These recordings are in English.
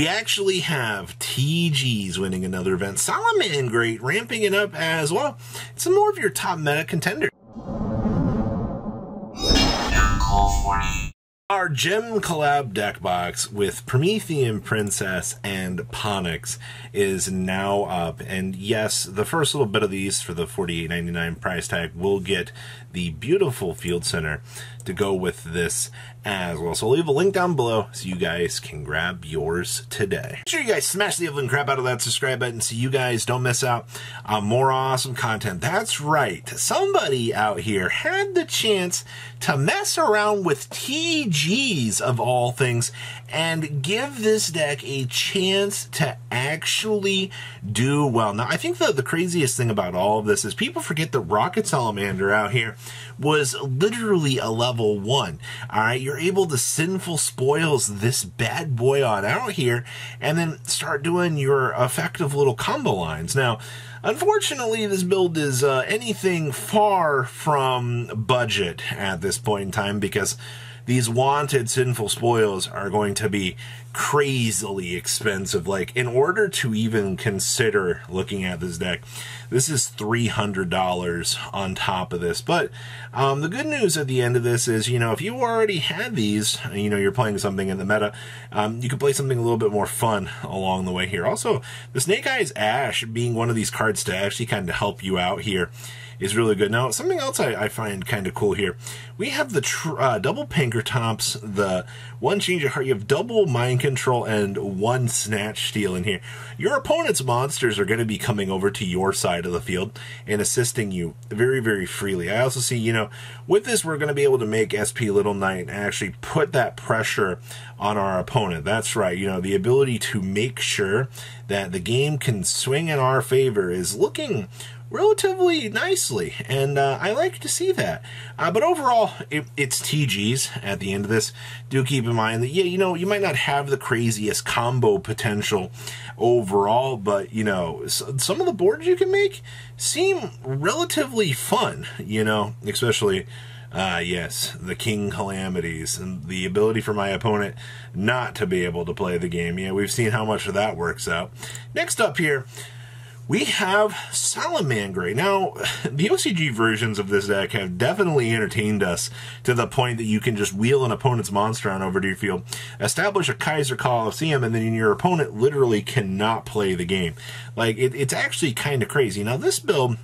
We actually have TGs winning another event. Salamangreat ramping it up as well. It's more of your top meta contender. Our gem collab deck box with Promethean Princess and Ponix is now up, and yes, the first little bit of these for the $48.99 price tag will get the beautiful Field Center to go with this as well. So I'll leave a link down below so you guys can grab yours today. Make sure you guys smash the ever crap out of that subscribe button so you guys don't miss out on more awesome content. That's right, somebody out here had the chance to mess around with TGs of all things and give this deck a chance to actually do well. Now, I think the craziest thing about all of this is people forget that Rocket Salamander out here was literally a level 1. All right, you're able to sinful spoils this bad boy on out here and then start doing your effective little combo lines. Now, unfortunately, this build is anything far from budget at this point in time because these wanted sinful spoils are going to be crazily expensive. Like, in order to even consider looking at this deck, this is $300 on top of this. But the good news at the end of this is, you know, if you already had these, you know, you're playing something in the meta, you could play something a little bit more fun along the way here. Also, the Snake Eyes Ash being one of these cards to actually kind of help you out here is really good. Now, something else I find kind of cool here, we have the double Pankratops, the one Change of Heart, you have double Mind Control, and one Snatch Steal in here. Your opponent's monsters are going to be coming over to your side of the field and assisting you very, very freely. I also see, you know, with this, we're going to be able to make SP Little Knight and actually put that pressure on our opponent. That's right, you know, the ability to make sure that the game can swing in our favor is looking relatively nicely, and I like to see that. But overall, it's TGs at the end of this. Do keep in mind that, yeah, you know, you might not have the craziest combo potential overall, but, you know, some of the boards you can make seem relatively fun, you know, especially yes, the King Calamities and the ability for my opponent not to be able to play the game. Yeah, we've seen how much of that works out. Next up here, we have Salamangreat. Now, the OCG versions of this deck have definitely entertained us to the point that you can just wheel an opponent's monster on over to your field, establish a Kaiser Coliseum, and then your opponent literally cannot play the game. Like, it's actually kind of crazy. Now, this build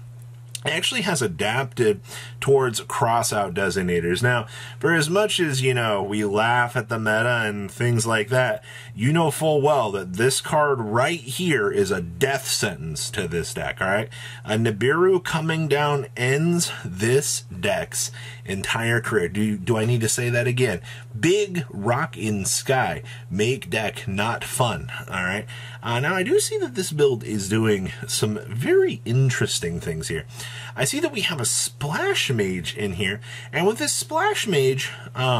actually has adapted towards cross-out designators. Now, for as much as, you know, we laugh at the meta and things like that, you know full well that this card right here is a death sentence to this deck, all right? A Nibiru coming down ends this deck's entire career. Do I need to say that again? Big rock in sky. Make deck not fun, all right? Now, I do see that this build is doing some very interesting things here. I see that we have a Splash Mage in here, and with this Splash Mage,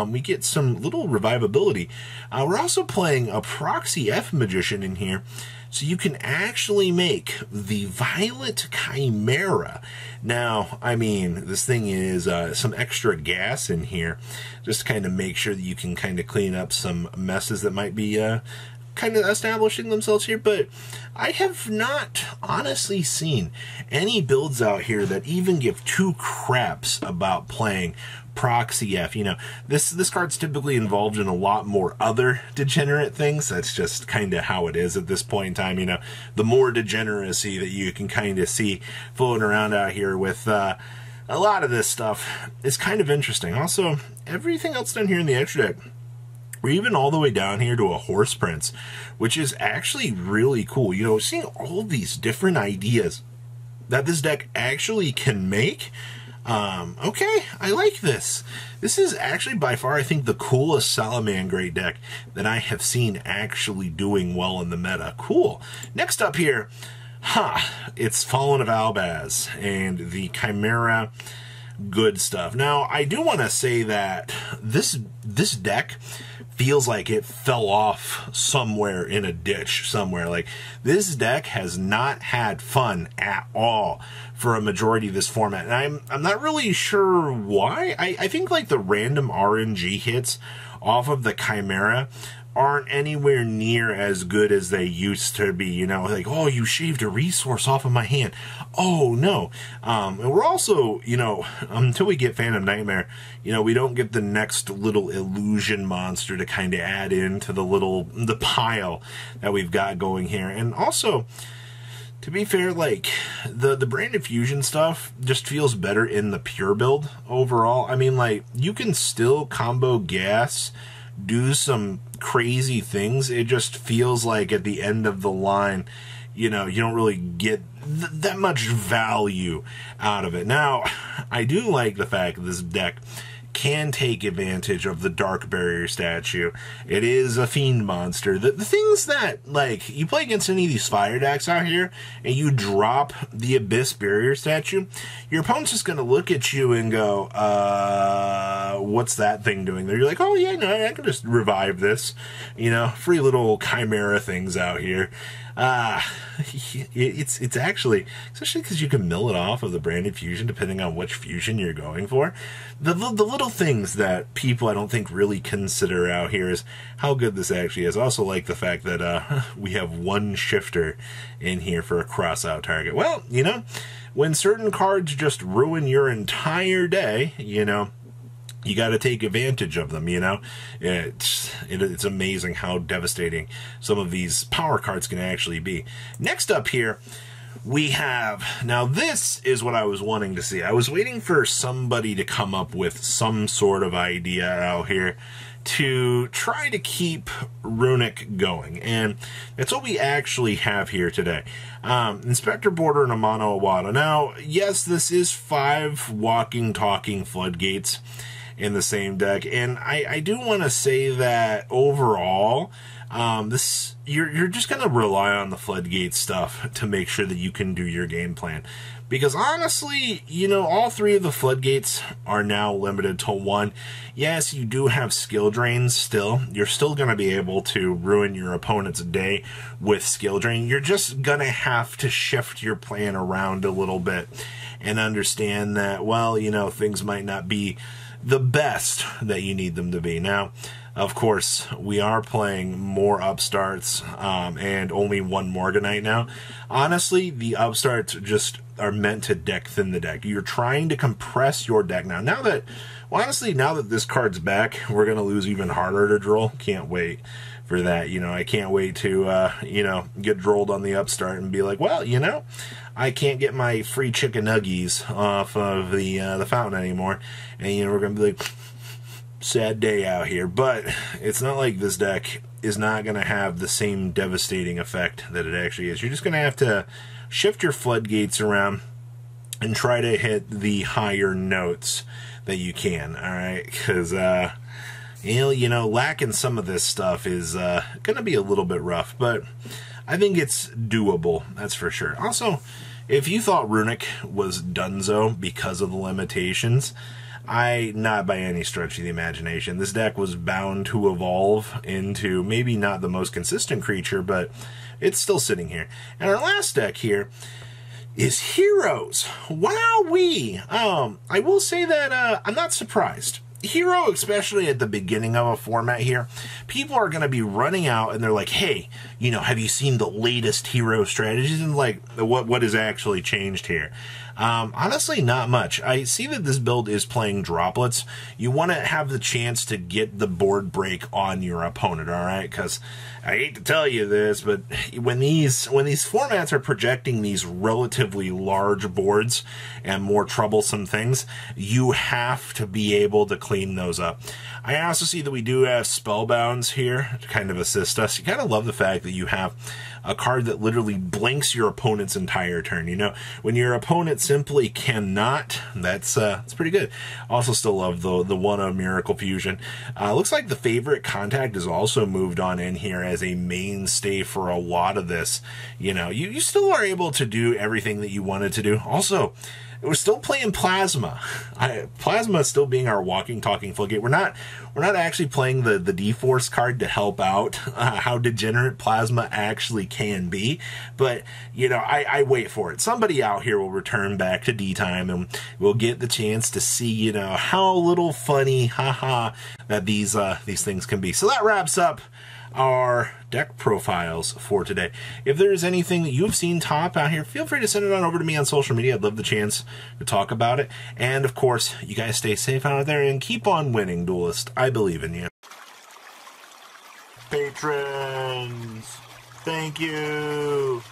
we get some little revivability. We're also playing a Proxy F Magician in here, so you can actually make the Violet Chimera. Now, I mean, this thing is some extra gas in here, just to kind of make sure that you can kind of clean up some messes that might be kind of establishing themselves here, but I have not honestly seen any builds out here that even give two craps about playing Proxy F. You know, this card's typically involved in a lot more other degenerate things. That's just kind of how it is at this point in time. You know, the more degeneracy that you can kind of see floating around out here with a lot of this stuff is kind of interesting. Also, everything else down here in the extra deck, we're even all the way down here to a Horse Prince, which is actually really cool. You know, seeing all these different ideas that this deck actually can make. Okay, I like this. This is actually by far, I think, the coolest Salamangreat deck that I have seen actually doing well in the meta. Cool. Next up here, it's Fallen of Albaz and the Chimera. Good stuff. Now, I do want to say that this deck feels like it fell off somewhere in a ditch somewhere. Like, this deck has not had fun at all for a majority of this format, and I'm not really sure why. I think like the random RNG hits off of the Chimera aren't anywhere near as good as they used to be. You know, like, oh, you shaved a resource off of my hand. Oh, no. And we're also, you know, until we get Phantom Nightmare, you know, we don't get the next little illusion monster to kind of add into the pile that we've got going here. And also, to be fair, like, the branded fusion stuff just feels better in the pure build overall. I mean, like, you can still combo gas, do some crazy things. It just feels like at the end of the line, you know, you don't really get that much value out of it. Now, I do like the fact that this deck can take advantage of the Dark Barrier statue. It is a fiend monster. The things that, like, you play against any of these fire decks out here, and you drop the Abyss Barrier statue, your opponent's just going to look at you and go, what's that thing doing there? You're like, oh yeah, no, I can just revive this. You know, free little Chimera things out here. It's actually, especially because you can mill it off of the branded fusion depending on which fusion you're going for. The little things that people I don't think really consider out here is how good this actually is. I also like the fact that we have one shifter in here for a cross-out target. Well, you know, when certain cards just ruin your entire day, you know, you got to take advantage of them, you know. It's amazing how devastating some of these power cards can actually be. Next up here, we have... Now, this is what I was wanting to see. I was waiting for somebody to come up with some sort of idea out here to try to keep Runic going. And that's what we actually have here today. Inspector Border and a Mono Awada. Now, yes, this is 5 walking, talking floodgates in the same deck, and I do want to say that overall, you're just going to rely on the floodgate stuff to make sure that you can do your game plan. Because honestly, you know, all 3 of the floodgates are now limited to 1. Yes, you do have skill drains still. You're still going to be able to ruin your opponent's day with skill drain. You're just going to have to shift your plan around a little bit and understand that, well, you know, things might not be the best that you need them to be. Now, of course, we are playing more upstarts and only 1 Morganite now. Honestly, the upstarts just are meant to deck thin the deck. You're trying to compress your deck now. Now that, well, honestly, now that this card's back, we're going to lose even harder to droll. Can't wait for that. You know, I can't wait to, you know, get drolled on the upstart and be like, well, you know, I can't get my free chicken nuggies off of the fountain anymore. And, you know, we're going to be like, sad day out here. But it's not like this deck is not going to have the same devastating effect that it actually is. You're just going to have to shift your floodgates around and try to hit the higher notes that you can, all right? Because, you know, lacking some of this stuff is going to be a little bit rough, but I think it's doable, that's for sure. Also, if you thought Runic was donezo because of the limitations, not by any stretch of the imagination. This deck was bound to evolve into maybe not the most consistent creature, but it's still sitting here. And our last deck here is Heroes. Wowee! I will say that I'm not surprised. Hero, especially at the beginning of a format here, people are going to be running out and they're like, hey, you know, have you seen the latest hero strategies? And like, what has actually changed here? Honestly, not much. I see that this build is playing droplets. You want to have the chance to get the board break on your opponent, all right? Because I hate to tell you this, but when these formats are projecting these relatively large boards and more troublesome things, you have to be able to clean those up. I also see that we do have Spellbounds here to kind of assist us. You kind of love the fact that you have a card that literally blinks your opponent's entire turn. You know, when your opponent simply cannot, that's pretty good. Also still love the one of Miracle Fusion. Looks like the Favorite Contact is also moved on in here as a mainstay for a lot of this. You know, you still are able to do everything that you wanted to do. Also, we're still playing Plasma. Plasma still being our walking, talking floodgate. We're not actually playing the D-Force card to help out how degenerate Plasma actually can be. But, you know, I wait for it. Somebody out here will return back to D-Time and we'll get the chance to see, you know, how little funny, haha, that these things can be. So that wraps up our deck profiles for today. If there's anything that you've seen top out here, feel free to send it on over to me on social media. I'd love the chance to talk about it. And of course, you guys stay safe out there and keep on winning, Duelist. I believe in you. Patrons, thank you.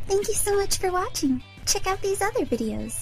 Thank you so much for watching. Check out these other videos.